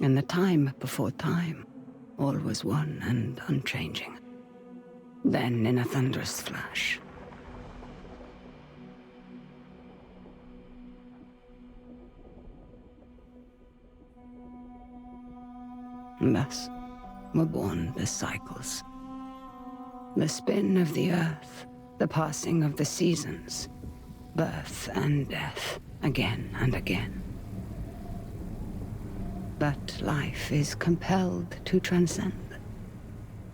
in the time before time, all was one and unchanging. Then, in a thunderous flash, thus were born the cycles. The spin of the earth, the passing of the seasons, birth and death, again and again. But life is compelled to transcend,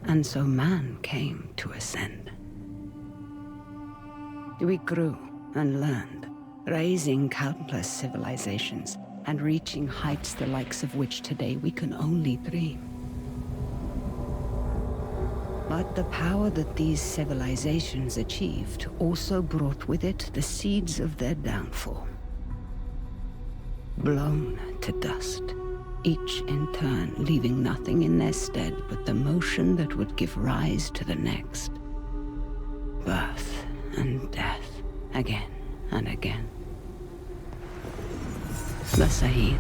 and so man came to ascend. We grew and learned, raising countless civilizations and reaching heights the likes of which today we can only dream. But the power that these civilizations achieved also brought with it the seeds of their downfall. Blown to dust, each in turn leaving nothing in their stead but the motion that would give rise to the next. Birth and death, again and again. The Sahid,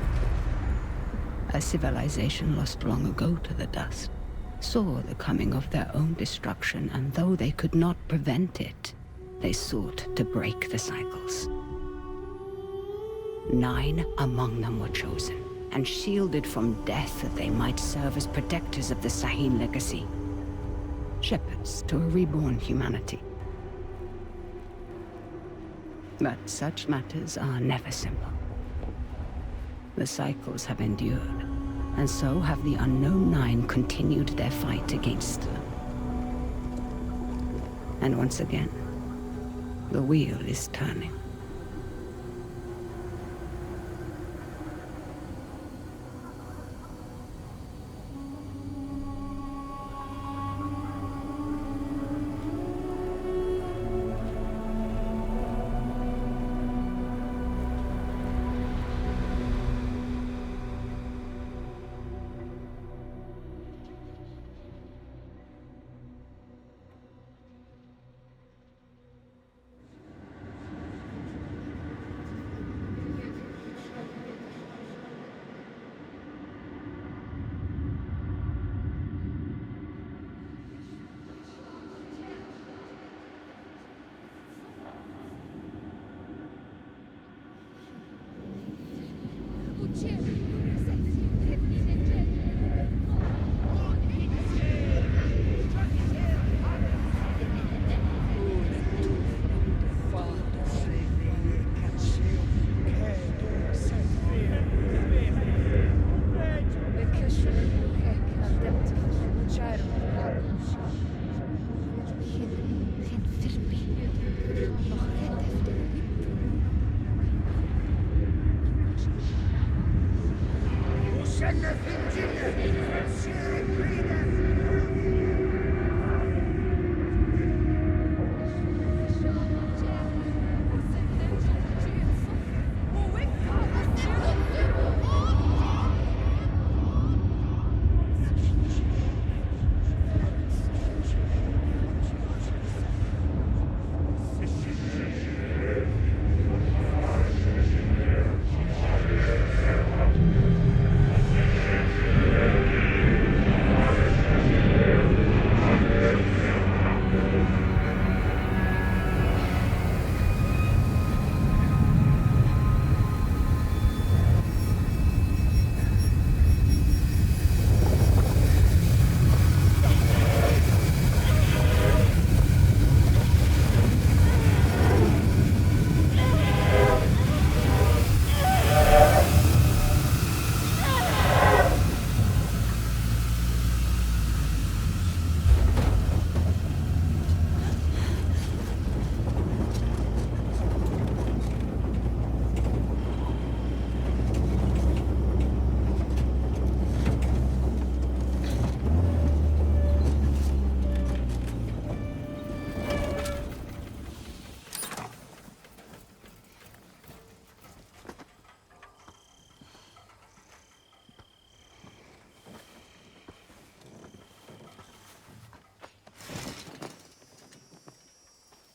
a civilization lost long ago to the dust, saw the coming of their own destruction, and though they could not prevent it, they sought to break the cycles. 9 among them were chosen, and shielded from death that they might serve as protectors of the Sahid legacy. Shepherds to a reborn humanity. But such matters are never simple. The cycles have endured, and so have the unknown 9 continued their fight against them. And once again, the wheel is turning.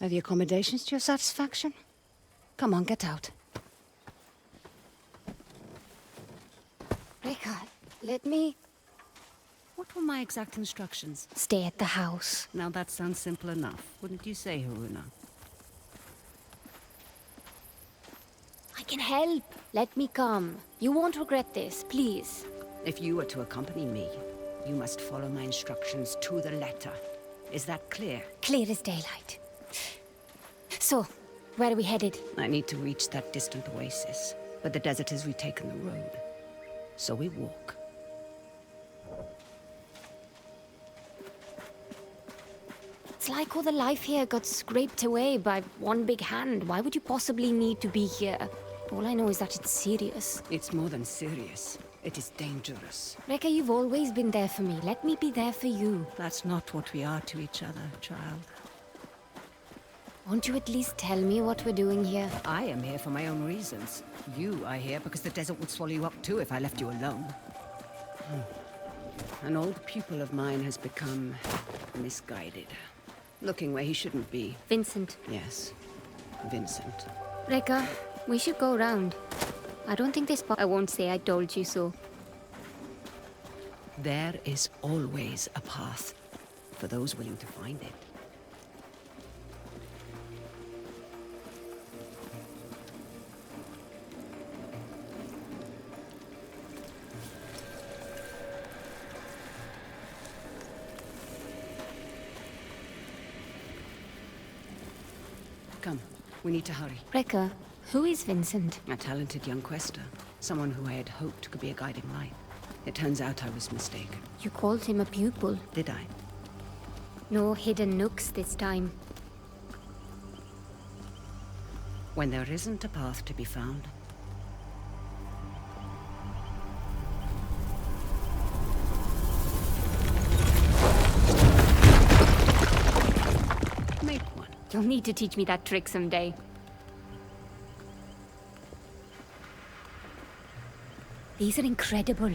Are the accommodations to your satisfaction? Come on, get out. Rika, let me... What were my exact instructions? Stay at the house. Now that sounds simple enough, wouldn't you say, Haruna? I can help. Let me come. You won't regret this, please. If you were to accompany me, you must follow my instructions to the letter. Is that clear? Clear as daylight. So, where are we headed? I need to reach that distant oasis, but the desert has retaken the road. So we walk. It's like all the life here got scraped away by one big hand. Why would you possibly need to be here? All I know is that it's serious. It's more than serious. It is dangerous. Rekka, you've always been there for me. Let me be there for you. That's not what we are to each other, child. Won't you at least tell me what we're doing here? I am here for my own reasons. You are here because the desert would swallow you up too if I left you alone. An old pupil of mine has become misguided. Looking where he shouldn't be. Vincent. Yes, Vincent. Rekka, we should go round. I don't think this I won't say I told you so. There is always a path for those willing to find it. Come, we need to hurry. Rekka, who is Vincent? A talented young quester. Someone who I had hoped could be a guiding light. It turns out I was mistaken. You called him a pupil. Did I? No hidden nooks this time. When there isn't a path to be found. Make one. You'll need to teach me that trick someday. These are incredible.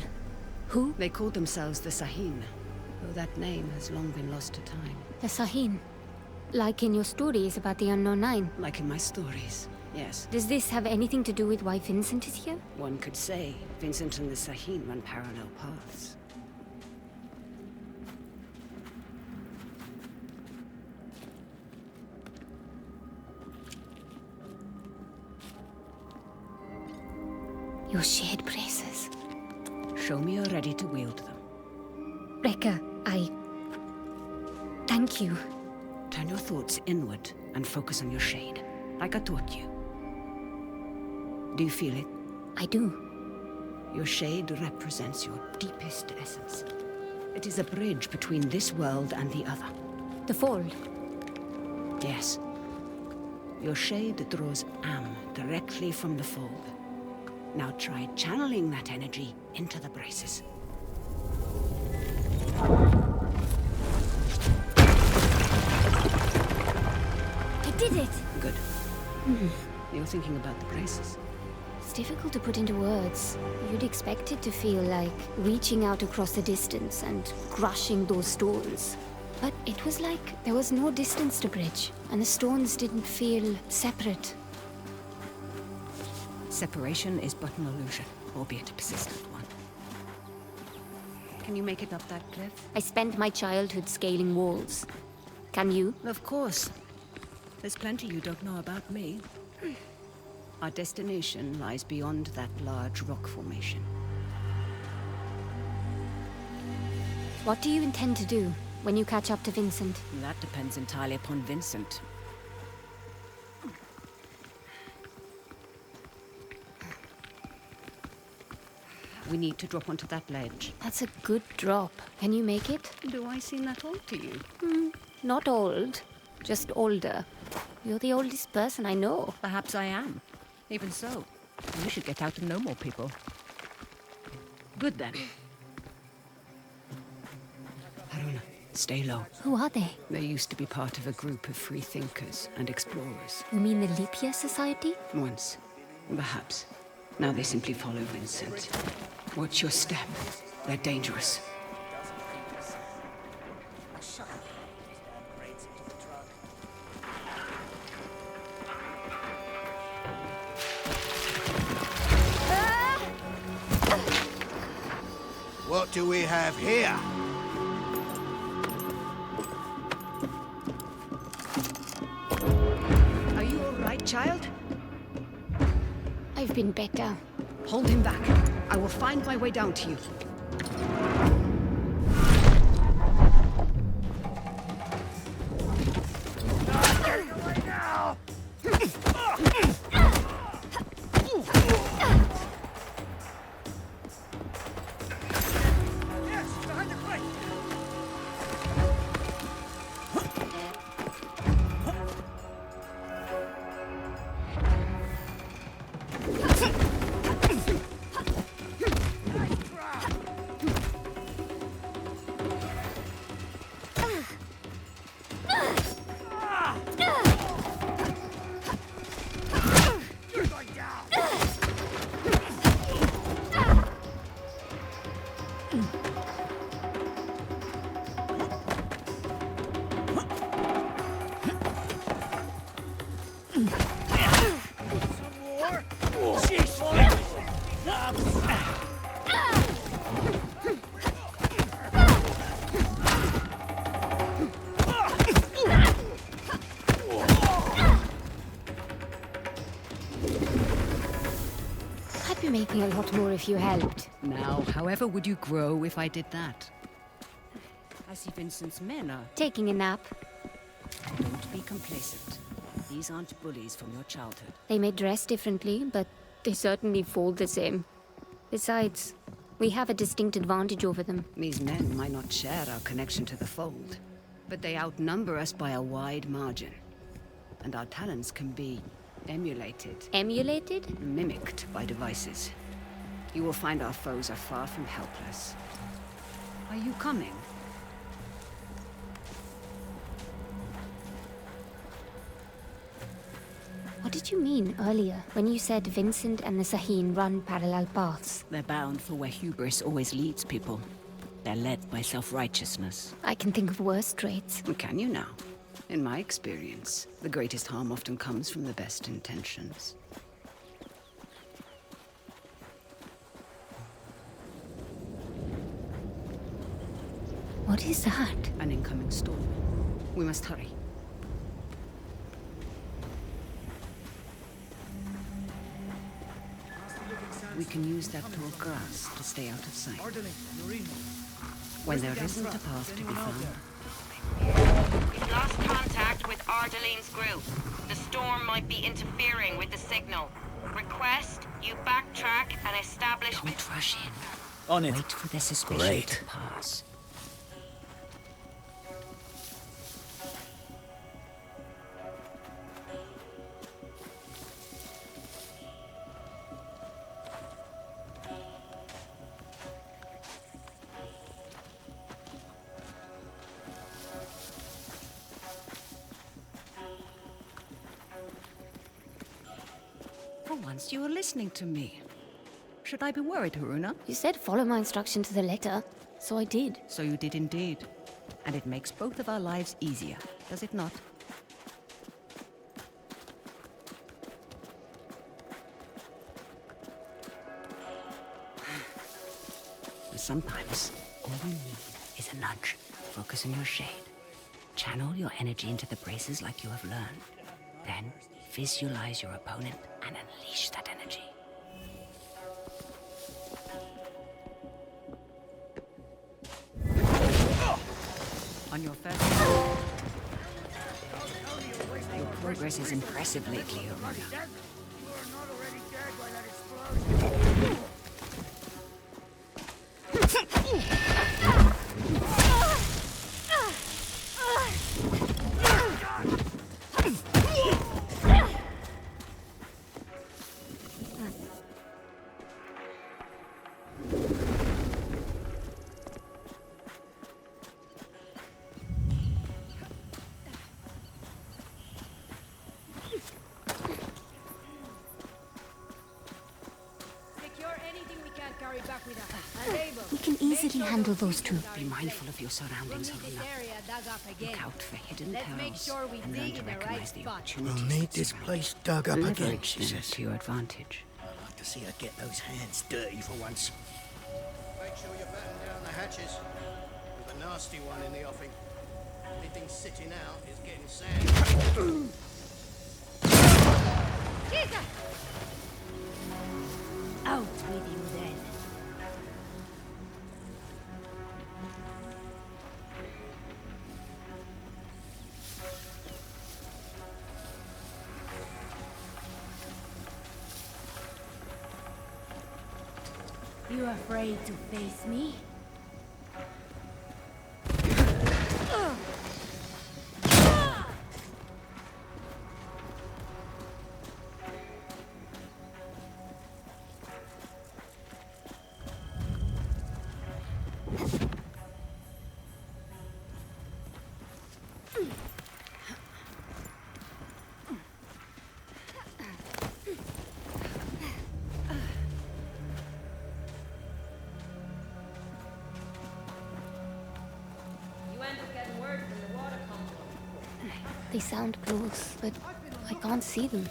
Who? They called themselves the Sahin, though that name has long been lost to time. The Sahin. Like in your stories about the Unknown Nine. Like in my stories, yes. Does this have anything to do with why Vincent is here? One could say Vincent and the Sahin run parallel paths. Your shared braces. Show me you're ready to wield them. Rekka, thank you. Turn your thoughts inward and focus on your shade, like I taught you. Do you feel it? I do. Your shade represents your deepest essence. It is a bridge between this world and the other. The fold. Yes. Your shade draws Am directly from the fold. Now try channeling that energy into the braces. I did it! Good. You're thinking about the braces. It's difficult to put into words. You'd expect it to feel like reaching out across the distance and crushing those stones. But it was like there was no distance to bridge, and the stones didn't feel separate. Separation is but an illusion, albeit a persistent one. Can you make it up that cliff? I spent my childhood scaling walls. Can you? Of course. There's plenty you don't know about me. Our destination lies beyond that large rock formation. What do you intend to do when you catch up to Vincent? That depends entirely upon Vincent. We need to drop onto that ledge. That's a good drop. Can you make it? Do I seem that old to you? Not old, just older. You're the oldest person I know. Perhaps I am. Even so, you should get out and know more people. Good then. Haruna, stay low. Who are they? They used to be part of a group of free thinkers and explorers. You mean the Leap Year Society? Once, perhaps. Now they simply follow Vincent. Watch your step. They're dangerous. do we have here? Are you all right, child? I've been better. Hold him back. I will find my way down to you. I'd be making a lot more if you helped. Now, however would you grow if I did that? I see Vincent's men are... Taking a nap. Don't be complacent. These aren't bullies from your childhood. They may dress differently, but they certainly fall the same. Besides, we have a distinct advantage over them. These men might not share our connection to the fold, but they outnumber us by a wide margin. And our talents can be emulated. Emulated? Mimicked by devices. You will find our foes are far from helpless. Are you coming? What did you mean earlier when you said Vincent and the Saheen run parallel paths? They're bound for where hubris always leads people. They're led by self-righteousness. I can think of worse traits. Can you now? In my experience, the greatest harm often comes from the best intentions. What is that? An incoming storm. We must hurry. We can use that tall grass to stay out of sight. When there isn't a path to be found. We've lost contact with Ardeline's group. The storm might be interfering with the signal. Request you backtrack and establish... Don't rush in. On it. Wait for the suspicion Great. to pass. For once, you were listening to me. Should I be worried, Haruna? You said follow my instruction to the letter, so I did. So you did indeed. And it makes both of our lives easier, does it not? Sometimes, all you need is a nudge. Focus on your shade. Channel your energy into the braces like you have learned. Then, visualize your opponent and unleash that energy. On your first... Your progress is impressive lately, Haruna. We can easily handle those two. Be mindful of your surroundings, Haruna. Look out for hidden perils and learn to recognize the opportunities. We'll need this place dug up again, Leverage she them says. to your advantage. I'd like to see her get those hands dirty for once. Make sure you batten down the hatches. With a nasty one in the offing. Anything sitting out is getting sand. Jesus! Out with you then. You afraid to face me? They sound close, but I can't see them.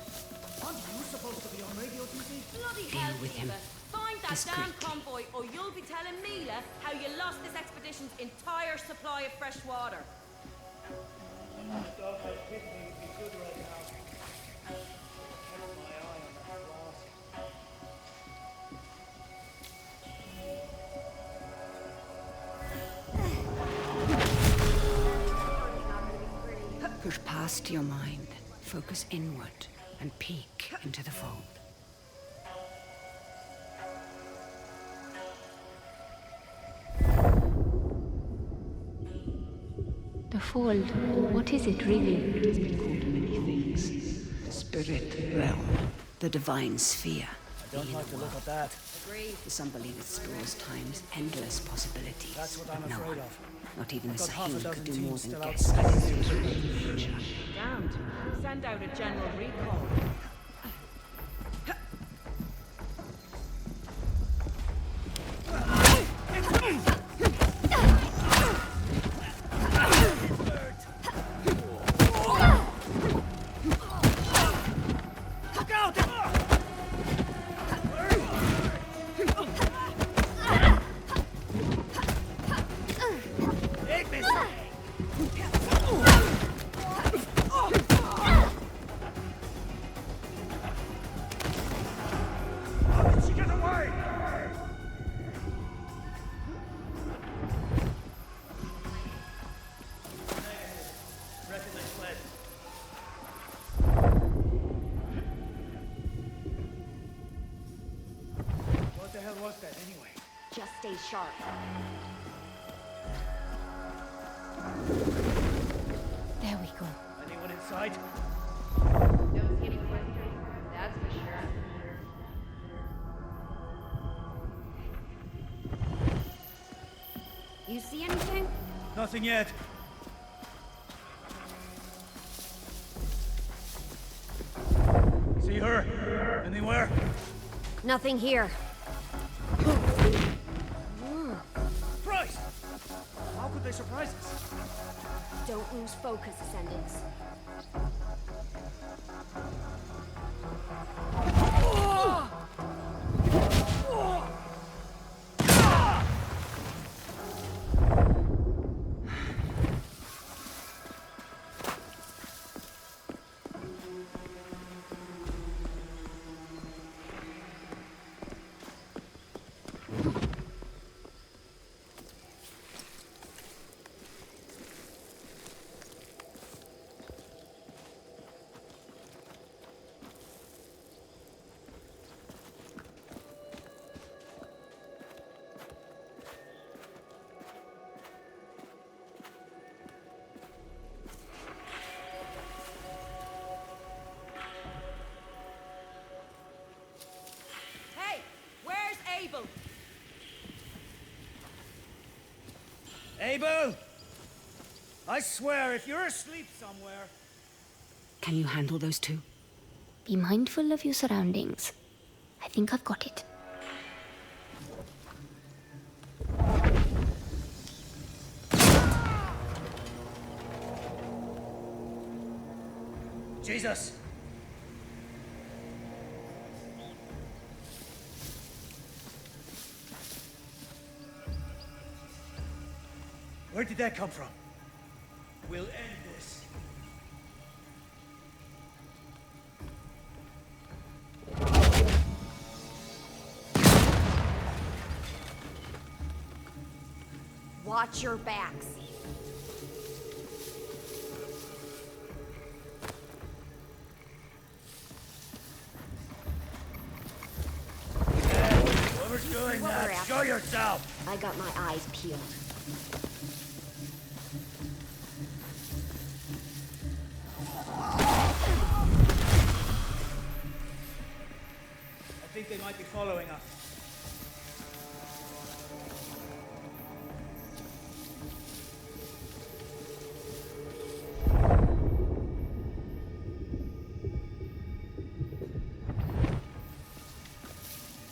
Bloody Deal hell, with him. Find that damn Discreetly. convoy, or you'll be telling Mila how you lost this expedition's entire supply of fresh water. Push past your mind, focus inward, and peek into the fold. The fold, what is it really? It has been called many things. Spirit realm, the divine sphere. I don't like the look of that. Some believe it stores time's endless possibilities. That's what I'm but no afraid one, of. not even the Got half a Sahim, dozen could do more teams than still guess outside. at its future. Damned. Send out a general recall. What the hell was that anyway? Just stay sharp. There we go. Anyone inside? Don't see any questions, that's for sure. You see anything? Nothing yet. See her? Anywhere? Nothing here. Christ! How could they surprise us? Don't lose focus, Ascendants. Hey, where's Abel? Abel! I swear, if you're asleep somewhere... Can you handle those two? Be mindful of your surroundings. I think I've got it. Jesus! Where did that come from? We'll end this. Watch your backs. Whoever's doing What that, we're after. show yourself! I got my eyes peeled. I think they might be following us.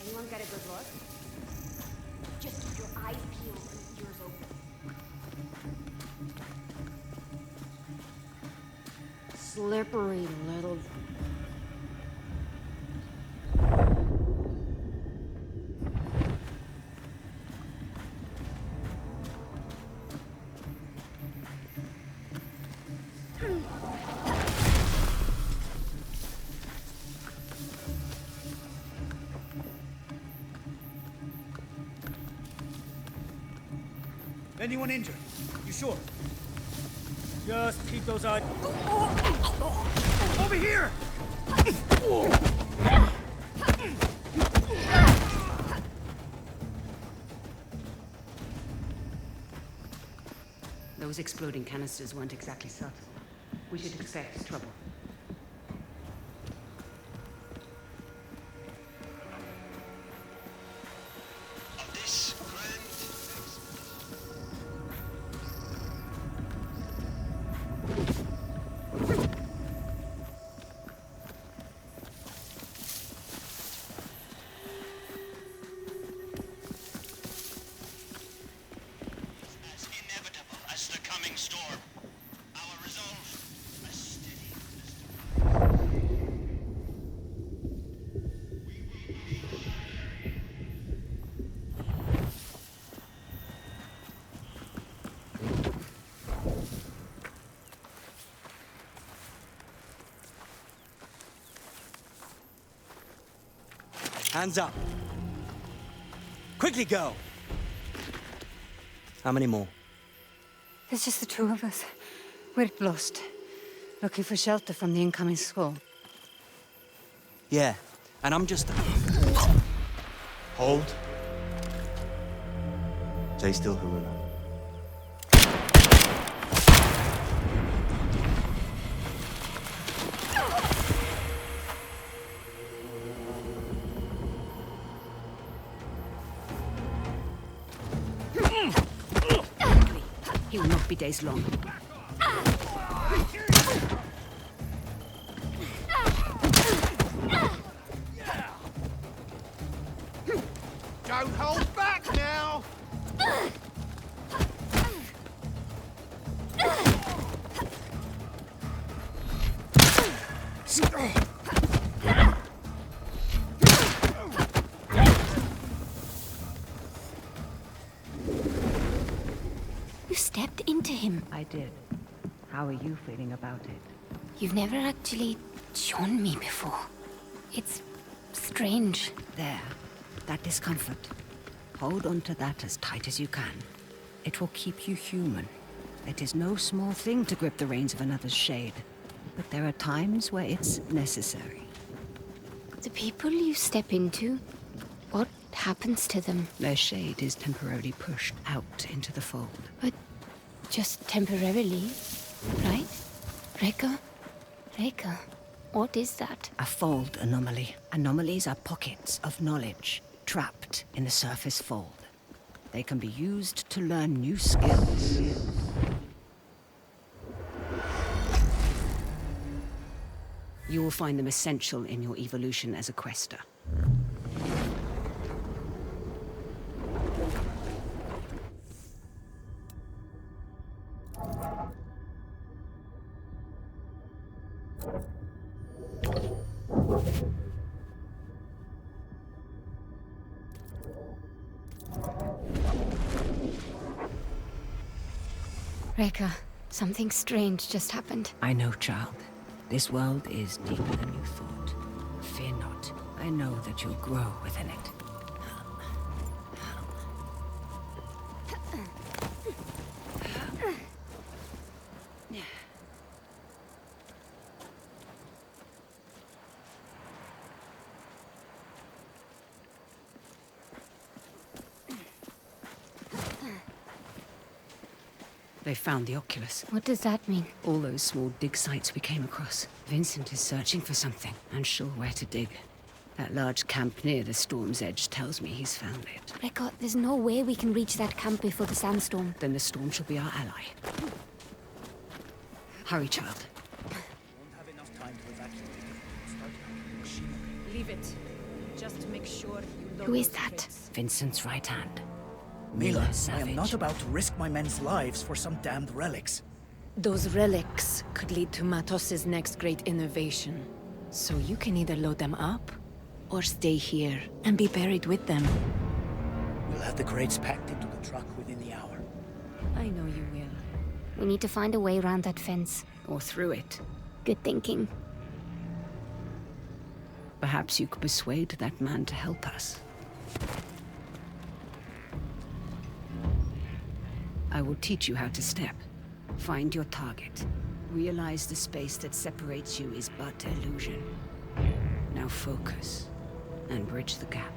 Anyone get a good look? Just keep your eyes peeled and ears open. Slippery little... Anyone injured? You sure? Just keep those eyes... Over here! Those exploding canisters weren't exactly subtle. We should expect trouble. As inevitable as the coming storm. Our resolve as steady as Hands up. Quickly go. How many more? There's just the two of us. We're lost. Looking for shelter from the incoming squall. Yeah, and I'm just... Hold. Stay still, Haruna. He will not be days long. Don't hold back now! You stepped into him. I did. How are you feeling about it? You've never actually shown me before. It's strange. There. That discomfort. Hold on to that as tight as you can. It will keep you human. It is no small thing to grip the reins of another's shade. But there are times where it's necessary. The people you step into, what happens to them? Their shade is temporarily pushed out into the fold. But just temporarily, right? Reka? Reka, what is that? A fold anomaly. Anomalies are pockets of knowledge trapped in the surface fold. They can be used to learn new skills. You will find them essential in your evolution as a quester. Rekka, something strange just happened. I know, child. This world is deeper than you thought. Fear not. I know that you'll grow within it. They found the Oculus. What does that mean? All those small dig sites we came across. Vincent is searching for something, unsure where to dig. That large camp near the storm's edge tells me he's found it. Rekka, there's no way we can reach that camp before the sandstorm. Then the storm shall be our ally. Hurry, child. Won't have enough time to evacuate. Start hacking machinery. Leave it. Just make sure you load Who is those that? pits. Vincent's right hand. Mila, I Savage. am not about to risk my men's lives for some damned relics. Those relics could lead to Matos's next great innovation. So you can either load them up, or stay here and be buried with them. We'll have the crates packed into the truck within the hour. I know you will. We need to find a way around that fence. Or through it. Good thinking. Perhaps you could persuade that man to help us. I will teach you how to step. Find your target. Realize the space that separates you is but illusion. Now focus, and bridge the gap.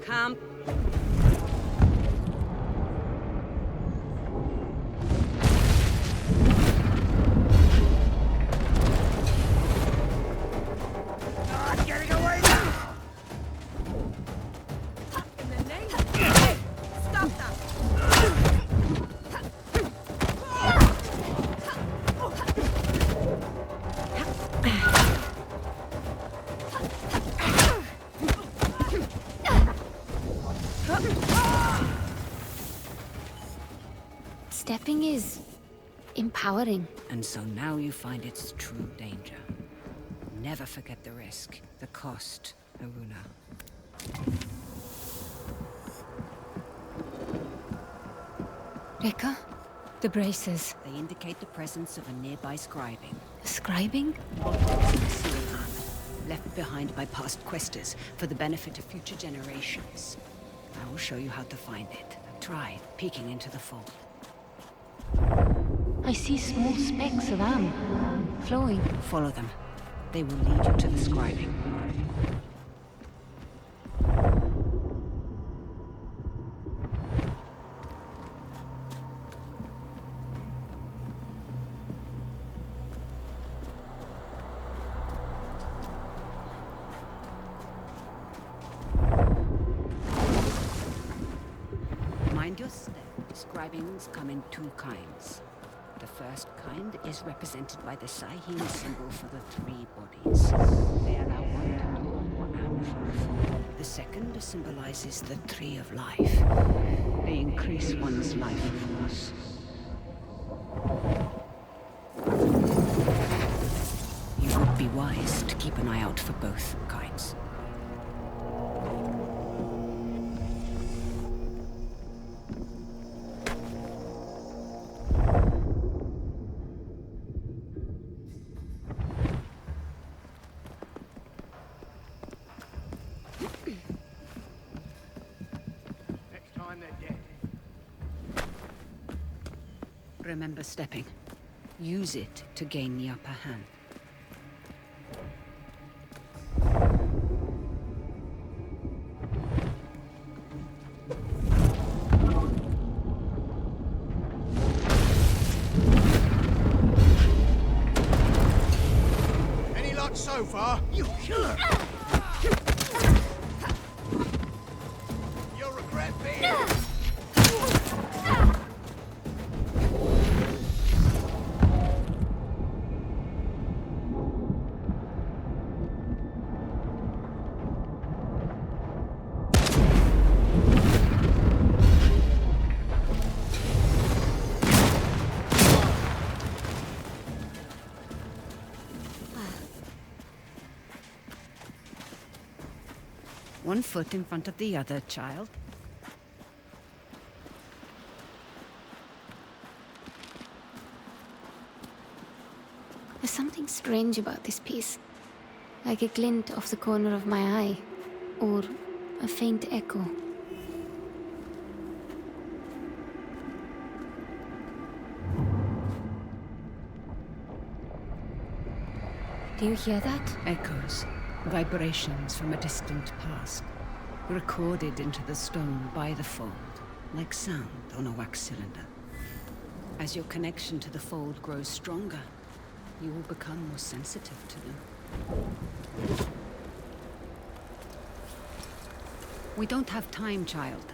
Camp. Getting away now! In the name of... Hey! Stop that! Stepping is empowering. And so now you find its true danger. Never forget the risk, the cost, Aruna. Rekka, the braces. They indicate the presence of a nearby scribing. Scribing? Sealing armor, left behind by past questers for the benefit of future generations. I will show you how to find it. Try peeking into the fold. I see small specks of am flowing. Follow them. They will lead you to the scribing. Mind your step. Scribings come in two kinds. The first kind is represented by the Sahim symbol for the three bodies. They allow one to do or am for a form. The second symbolizes the tree of life. They increase one's life force. You would be wise to keep an eye out for both kinds. Next time they're dead. Remember stepping. Use it to gain the upper hand. Any luck, so far. You killer! You'll regret being... One foot in front of the other, child. There's something strange about this piece. Like a glint off the corner of my eye. Or a faint echo. Do you hear that? Echoes. Vibrations from a distant past. Recorded into the stone by the fold. Like sound on a wax cylinder. As your connection to the fold grows stronger, you will become more sensitive to them. We don't have time, child.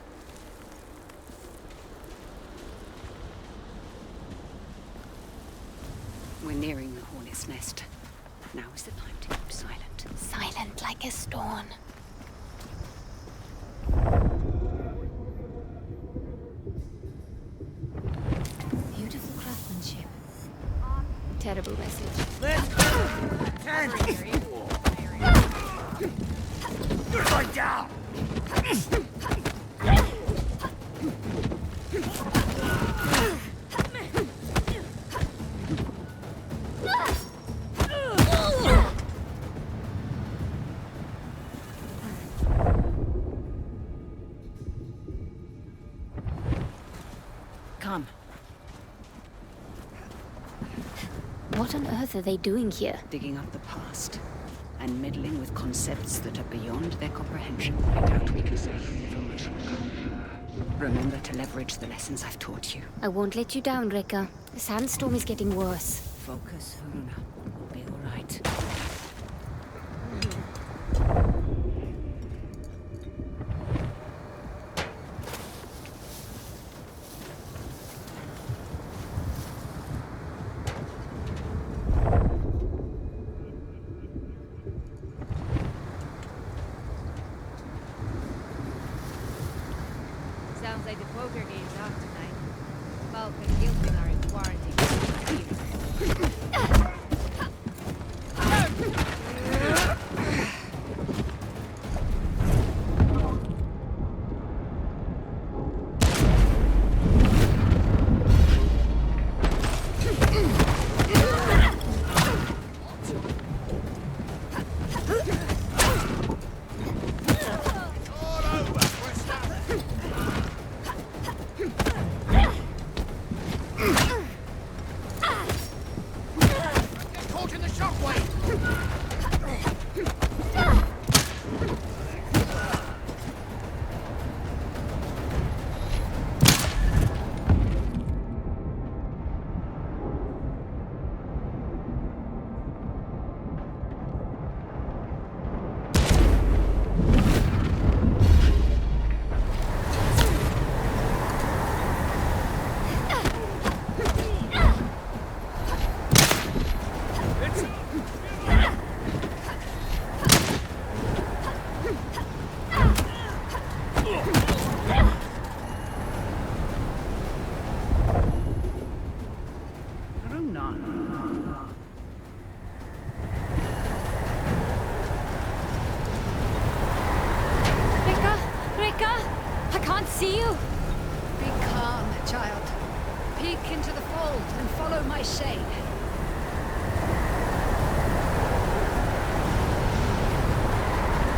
We're nearing the hornet's nest. Now is the time to keep silent. Silent like a stone. Beautiful craftsmanship. Terrible message. Let's go! 10! You're going down! Come. What on earth are they doing here? Digging up the past. And meddling with concepts that are beyond their comprehension. I doubt we can stay here for much longer. Remember to leverage the lessons I've taught you. I won't let you down, Rekka. The sandstorm is getting worse. Focus, Haruna. We'll be all right. Sounds like the poker game's off tonight. Bulk and Gilpin are in quarantine. See you? Be calm, child. Peek into the fold and follow my shade.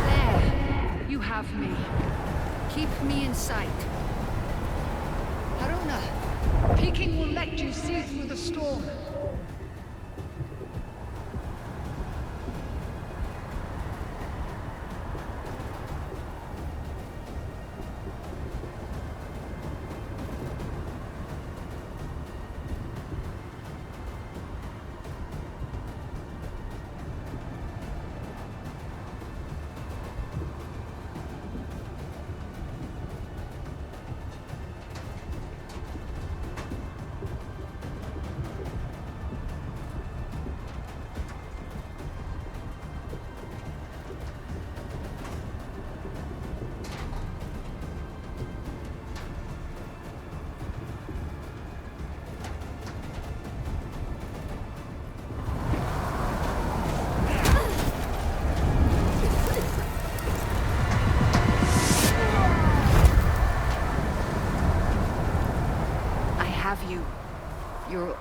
There. You have me. Keep me in sight. Haruna, peeking will let you see through the storm.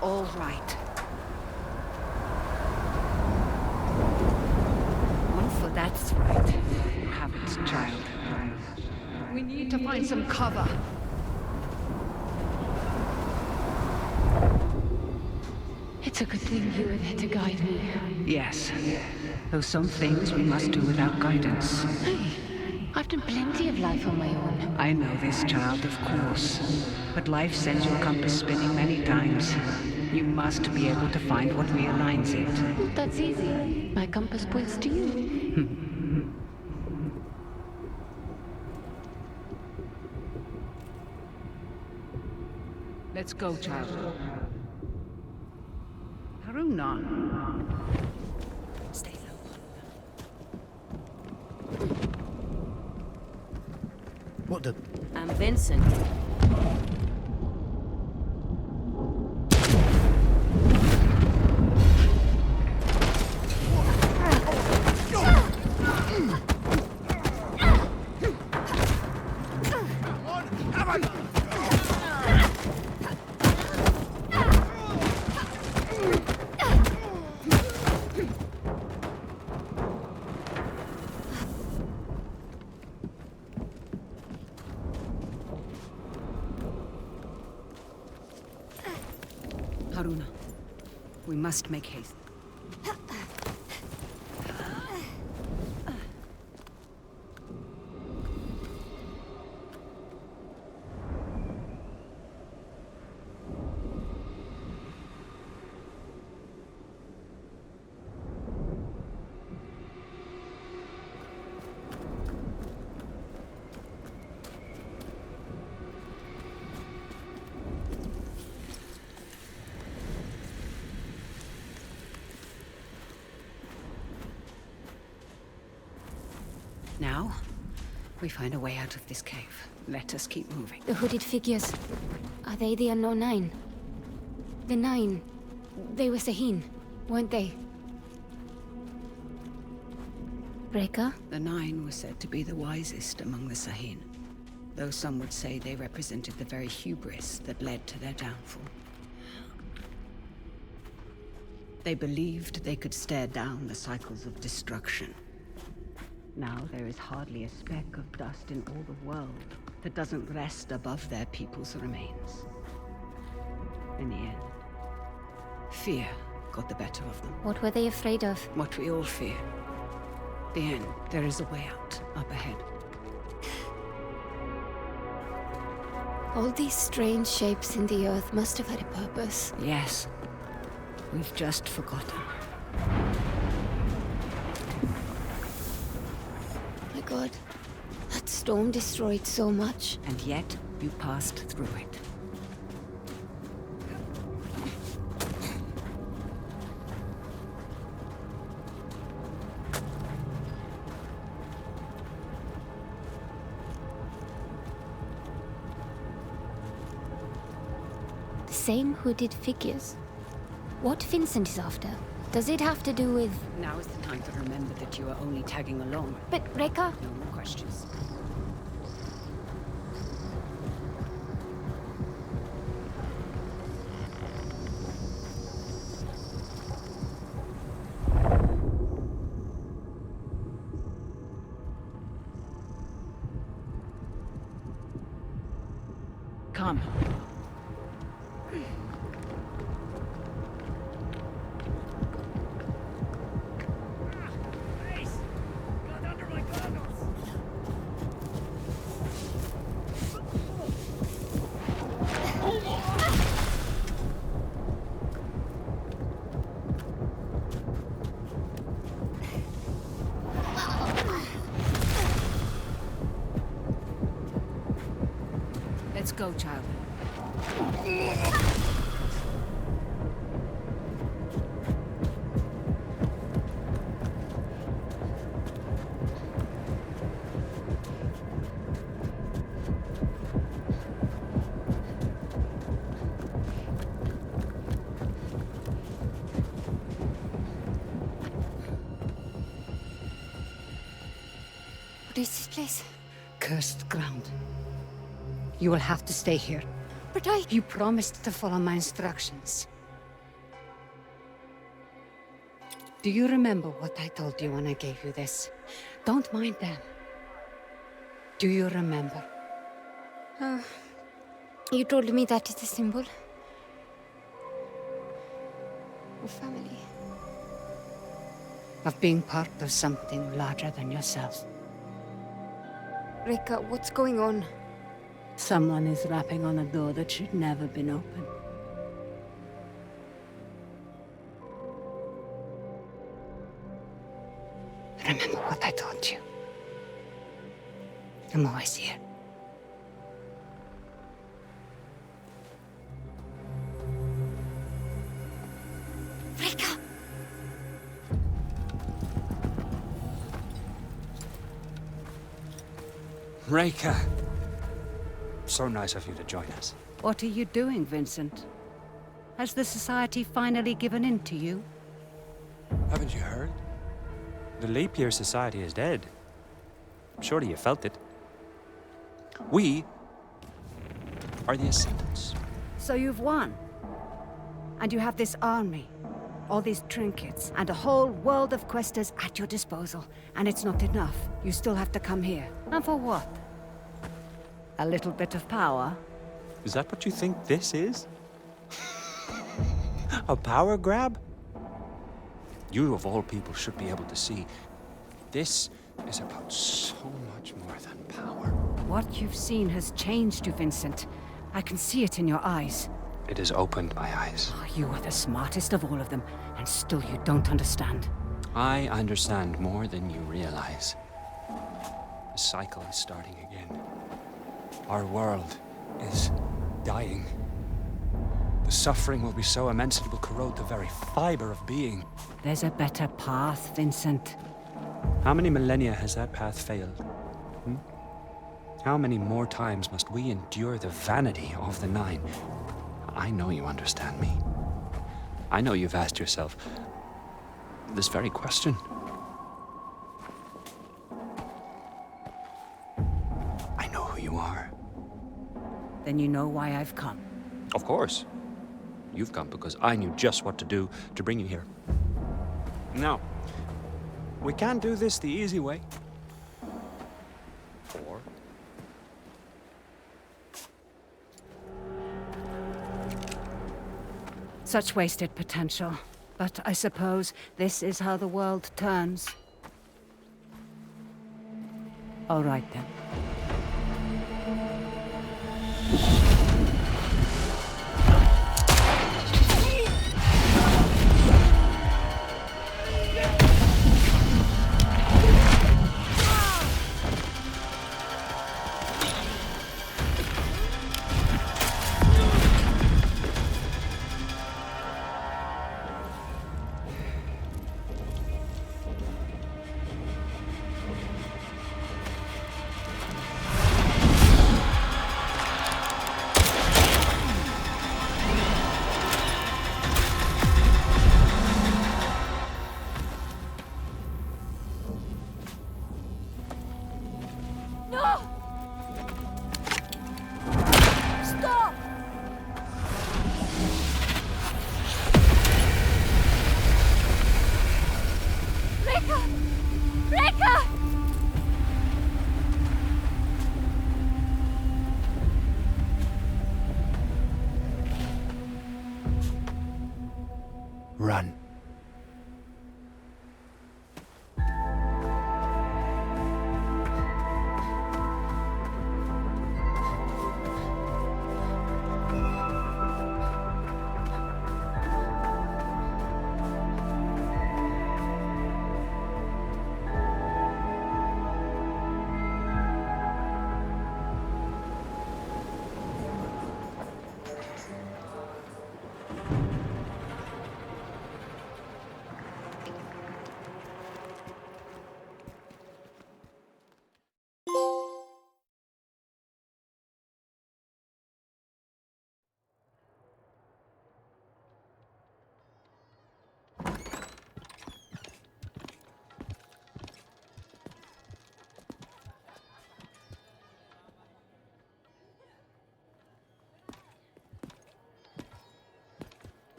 all right. Wonderful, that's right. You have it, child. We need to find some cover. It's a good thing you were there to guide me. Yes. Though some things we must do without guidance. Hey, I've done plenty of life on my own. I know this, child, of course. But life sends your compass spinning many times. You must be able to find what realigns it. That's easy. My compass points to you. Let's go, child. Haruna. Stay low. What the? I'm Vincent. Haruna, we must make haste. Now, we find a way out of this cave. Let us keep moving. The hooded figures. Are they the unknown nine? The nine. They were Sahin, weren't they? Reka? The Nine were said to be the wisest among the Sahin, though some would say they represented the very hubris that led to their downfall. They believed they could stare down the cycles of destruction. Now there is hardly a speck of dust in all the world that doesn't rest above their people's remains. In the end, fear got the better of them. What were they afraid of? What we all fear. The end. There is a way out, up ahead. All these strange shapes in the earth must have had a purpose. Yes. We've just forgotten. My God, that storm destroyed so much. And yet, you passed through it. The same hooded figures. What Vincent is after? Does it have to do with... Now is the time to remember that you are only tagging along. But Reka? No more questions. Come. Let's go, child. What is this place? Cursed ground. You will have to stay here. But I... You promised to follow my instructions. Do you remember what I told you when I gave you this? Don't mind them. Do you remember? You told me that is a symbol of family. Of being part of something larger than yourself. Rika, what's going on? Someone is rapping on a door that should never been opened. Remember what I told you. I'm always here. Rika! Rika! So nice of you to join us. What are you doing, Vincent? Has the society finally given in to you? Haven't you heard? The Leap Year Society is dead. Surely you felt it. We are the Ascendants. So you've won. And you have this army, all these trinkets, and a whole world of questers at your disposal. And it's not enough. You still have to come here. And for what? A little bit of power? Is that what you think this is? A power grab? You, of all people, should be able to see. This is about so much more than power. What you've seen has changed you, Vincent. I can see it in your eyes. It has opened my eyes. Oh, you are the smartest of all of them, and still you don't understand. I understand more than you realize. The cycle is starting again. Our world is dying. The suffering will be so immense it will corrode the very fiber of being. There's a better path, Vincent. How many millennia has that path failed? How many more times must we endure the vanity of the Nine? I know you understand me. I know you've asked yourself this very question. I know who you are. Then you know why I've come. Of course. You've come because I knew just what to do to bring you here. Now, we can't do this the easy way. Or such wasted potential. But I suppose this is how the world turns. All right then. run.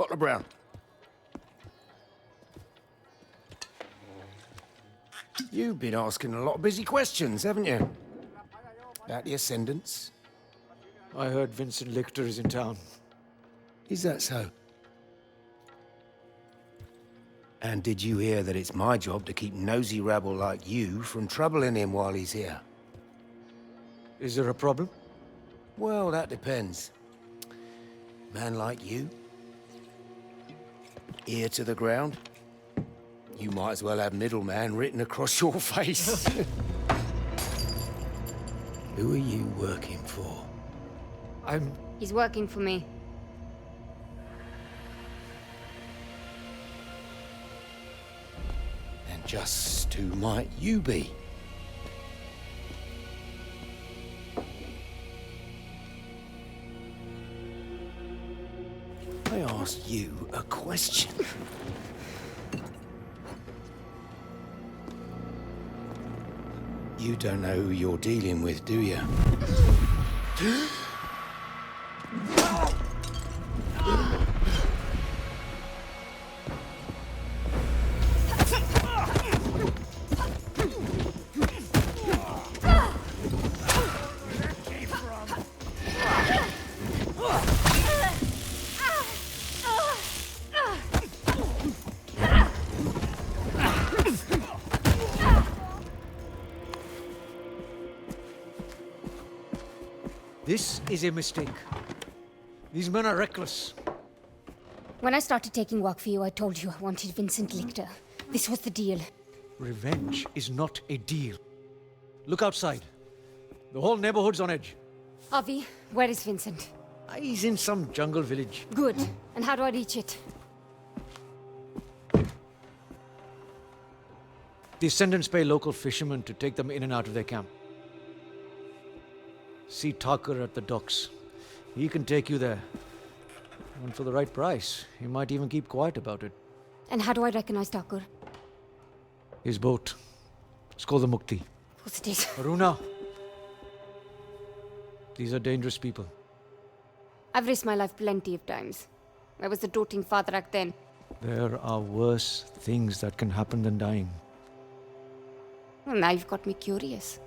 Butler Brown. You've been asking a lot of busy questions, haven't you? About the Ascendants? I heard Vincent Lichter is in town. Is that so? And did you hear that it's my job to keep nosy rabble like you from troubling him while he's here? Is there a problem? Well, that depends. Man like you, ear to the ground, you might as well have middleman written across your face. Who are you working for? He's working for me. And just who might you be? I asked you a question. You don't know who you're dealing with, do you? This is a mistake. These men are reckless. When I started taking work for you, I told you I wanted Vincent Lichter. This was the deal. Revenge is not a deal. Look outside. The whole neighborhood's on edge. Avi, where is Vincent? He's in some jungle village. Good. And how do I reach it? The Ascendants pay local fishermen to take them in and out of their camp. See Tucker at the docks. He can take you there. And for the right price, he might even keep quiet about it. And how do I recognize Tucker? His boat. It's called the Mukti. Of course it is. Aruna. These are dangerous people. I've risked my life plenty of times. I was a doting father back then. There are worse things that can happen than dying. Well, now you've got me curious.